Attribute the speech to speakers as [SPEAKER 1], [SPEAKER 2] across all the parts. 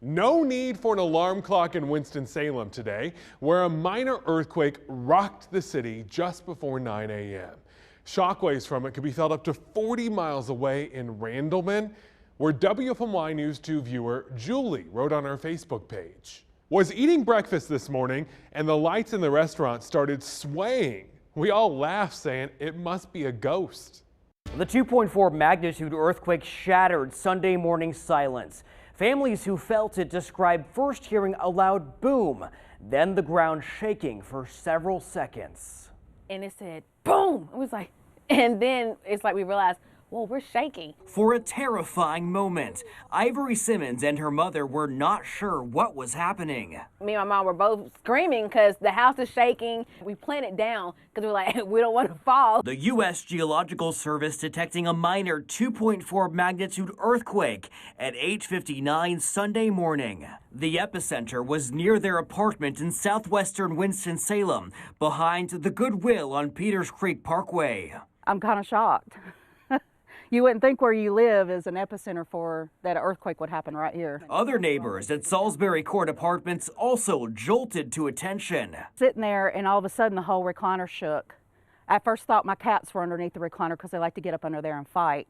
[SPEAKER 1] No need for an alarm clock in Winston-Salem today, where a minor earthquake rocked the city just before 9 a.m. Shockwaves from it could be felt up to 40 miles away in Randleman, where WFMY News 2 viewer Julie wrote on her Facebook page. Was eating breakfast this morning and the lights in the restaurant started swaying. We all laughed, saying it must be a ghost.
[SPEAKER 2] The 2.4 magnitude earthquake shattered Sunday morning silence. Families who felt it described first hearing a loud boom, then the ground shaking for several seconds.
[SPEAKER 3] And it said, boom! It was like, and then it's like we realized, well, we're shaking.
[SPEAKER 2] For a terrifying moment, Ivory Simmons and her mother were not sure what was happening.
[SPEAKER 3] Me and my mom were both screaming because the house is shaking. We planted down because we're like, we don't want to fall.
[SPEAKER 2] The U.S. Geological Service detecting a minor 2.4 magnitude earthquake at 8:59 Sunday morning. The epicenter was near their apartment in southwestern Winston-Salem, behind the Goodwill on Peters Creek Parkway.
[SPEAKER 4] I'm kind of shocked. You wouldn't think where you live is an epicenter for that earthquake would happen right here.
[SPEAKER 2] Other neighbors at Salisbury Court Apartments also jolted to attention.
[SPEAKER 4] Sitting there and all of a sudden the whole recliner shook. I first thought my cats were underneath the recliner because they like to get up under there and fight.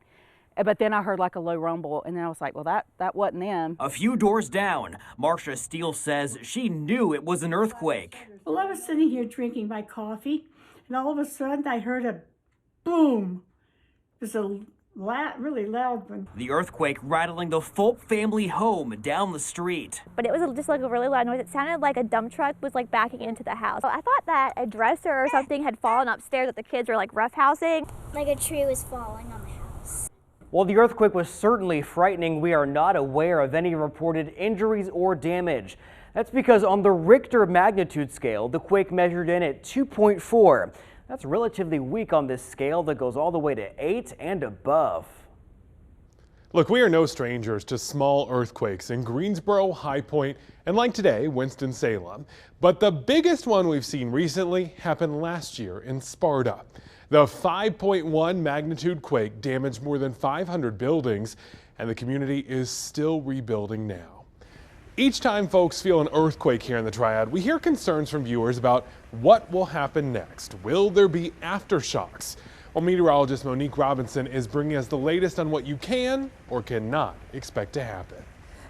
[SPEAKER 4] But then I heard like a low rumble and then I was like, well, that wasn't them.
[SPEAKER 2] A few doors down, Marcia Steele says she knew it was an earthquake.
[SPEAKER 5] Well, I was sitting here drinking my coffee and all of a sudden I heard a boom. It was a really loud one.
[SPEAKER 2] The earthquake rattling the Fulp family home down the street.
[SPEAKER 6] But it was just like a really loud noise. It sounded like a dump truck was like backing into the house. I thought that a dresser or something had fallen upstairs that the kids were like roughhousing.
[SPEAKER 7] Like a tree was falling on the house.
[SPEAKER 2] While the earthquake was certainly frightening, we are not aware of any reported injuries or damage. That's because on the Richter magnitude scale, the quake measured in at 2.4. That's relatively weak on this scale that goes all the way to 8 and above.
[SPEAKER 1] Look, we are no strangers to small earthquakes in Greensboro, High Point, and like today, Winston-Salem. But the biggest one we've seen recently happened last year in Sparta. The 5.1 magnitude quake damaged more than 500 buildings, and the community is still rebuilding now. Each time folks feel an earthquake here in the Triad, we hear concerns from viewers about what will happen next. Will there be aftershocks? Well, meteorologist Monique Robinson is bringing us the latest on what you can or cannot expect to happen.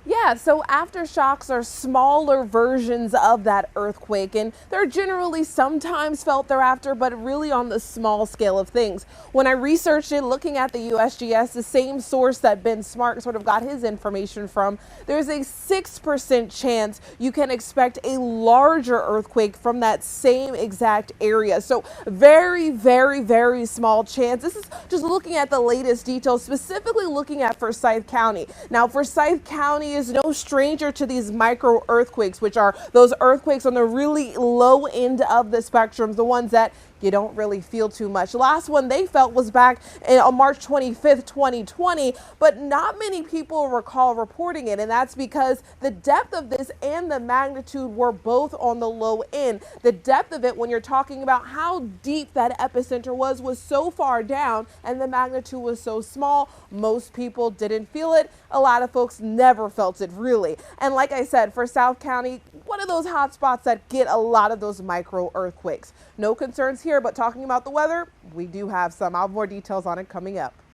[SPEAKER 8] Yeah, so aftershocks are smaller versions of that earthquake, and they're generally sometimes felt thereafter, but really on the small scale of things. When I researched it, looking at the USGS, the same source that Ben Smart sort of got his information from, there's a 6% chance you can expect a larger earthquake from that same exact area. So very, very, very small chance. This is just looking at the latest details, specifically looking at Forsyth County. Now, Forsyth County is no stranger to these micro earthquakes, which are those earthquakes on the really low end of the spectrum, the ones that you don't really feel too much. Last one they felt was back on March 25th, 2020, but not many people recall reporting it, and that's because the depth of this and the magnitude were both on the low end. The depth of it, when you're talking about how deep that epicenter was so far down, and the magnitude was so small, most people didn't feel it. A lot of folks never felt it, really. And like I said, for South County, one of those hot spots that get a lot of those micro earthquakes. No concerns here, but talking about the weather, we do have some. I'll have more details on it coming up.